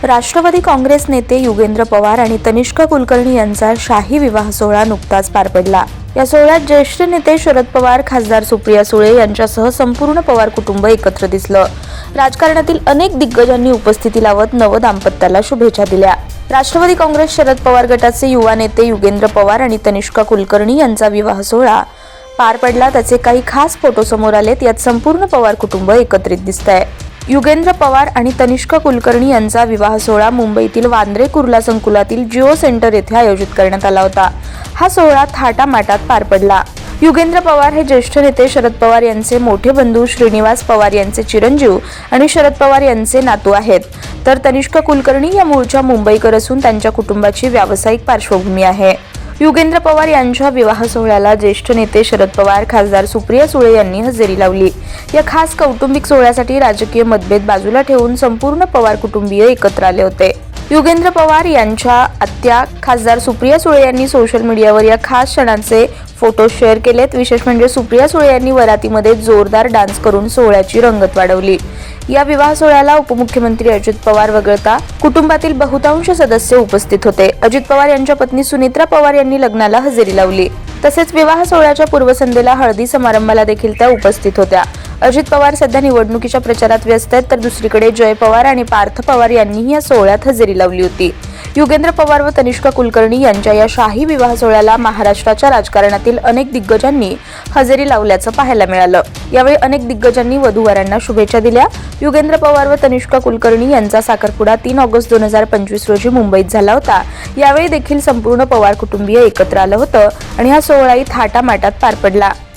राष्ट्रवादी काँग्रेस नेते युगेंद्र पवार आणि तनिष्का कुलकर्णी यांचा शाही विवाह सोहळा नुकताच पार पडला। या सोहळ्यात ज्येष्ठ नेते शरद पवार, खासदार सुप्रिया सुळे यांच्यासह संपूर्ण पवार कुटुंब एकत्र दिसलं। राजकारणातील अनेक दिग्गजांनी उपस्थिती लावत नव दाम्पत्याला शुभेच्छा दिल्या। राष्ट्रवादी काँग्रेस शरद पवार गटाचे युवा नेते युगेंद्र पवार आणि तनिष्का कुलकर्णी यांचा विवाह सोहळा पार पडला। त्याचे काही खास फोटो समोर आलेत। यात संपूर्ण पवार कुटुंब एकत्रित दिसतंय। युगेंद्र पवार आणि तनिष्का कुलकर्णी यांचा विवाह सोहळा मुंबईतील वांद्रे कुर्ला संकुलातील जिओ सेंटर येथे आयोजित करण्यात आला होता। हा सोहळा थाटामाटात पार पडला। युगेंद्र पवार हे ज्येष्ठ नेते शरद पवार यांचे मोठे बंधू श्रीनिवास पवार यांचे चिरंजीव आणि शरद पवार यांचे नातू आहेत, तर तनिष्का कुलकर्णी या मूळच्या मुंबईकर असून त्यांच्या कुटुंबाची व्यावसायिक पार्श्वभूमी आहे। युगेंद्र पवार यांच्या विवाह सोहळ्याला ज्येष्ठ नेते शरद पवार, खासदार सुप्रिया सुळे यांनी हजेरी लावली। या खास कौटुंबिक सोहळ्यासाठी राजकीय मतभेद बाजूला ठेवून संपूर्ण पवार कुटुंबीय एकत्र आले होते। युगेंद्र पवार यांच्या आत्या खासदार सुप्रिया सुळे यांनी सोशल मीडियावर या खास क्षणांचे फोटो शेअर केलेत। विशेष म्हणजे सुप्रिया सुळे यांनी वरातीमध्ये जोरदार डान्स करून सोहळ्याची रंगत वाढवली। या विवाह सोहळ्याला उपमुख्यमंत्री अजित पवार वगळता कुटुंबातील बहुतांश सदस्य उपस्थित होते। अजित पवार यांच्या पत्नी सुनित्रा पवार यांनी लग्नाला हजेरी लावली। तसेच विवाह सोहळ्याच्या पूर्वसंध्येला हळदी समारंभाला देखील त्या उपस्थित होत्या। अजित पवार सध्या निवडणुकीच्या प्रचारात व्यस्त आहेत, तर दुसरीकडे जय पवार आणि पार्थ पवार यांनीही या सोहळ्यात हजेरी लावली होती। युगेंद्र पवार व तनिष्का कुलकर्णी यांच्या या शाही विवाह सोहळ्याला महाराष्ट्राच्या राजकारणातील अनेक दिग्गजांनी हजेरी लावल्याचं पाहायला मिळालं। यावेळी अनेक दिग्गजांनी वधूवरांना शुभेच्छा दिल्या। युगेंद्र पवार व तनिष्का कुलकर्णी यांचा साखरपुडा 3 ऑगस्ट 2025 रोजी मुंबईत झाला होता। यावेळी देखील संपूर्ण पवार कुटुंबीय एकत्र आलं होतं आणि हा सोहळाही थाटामाटात पार पडला।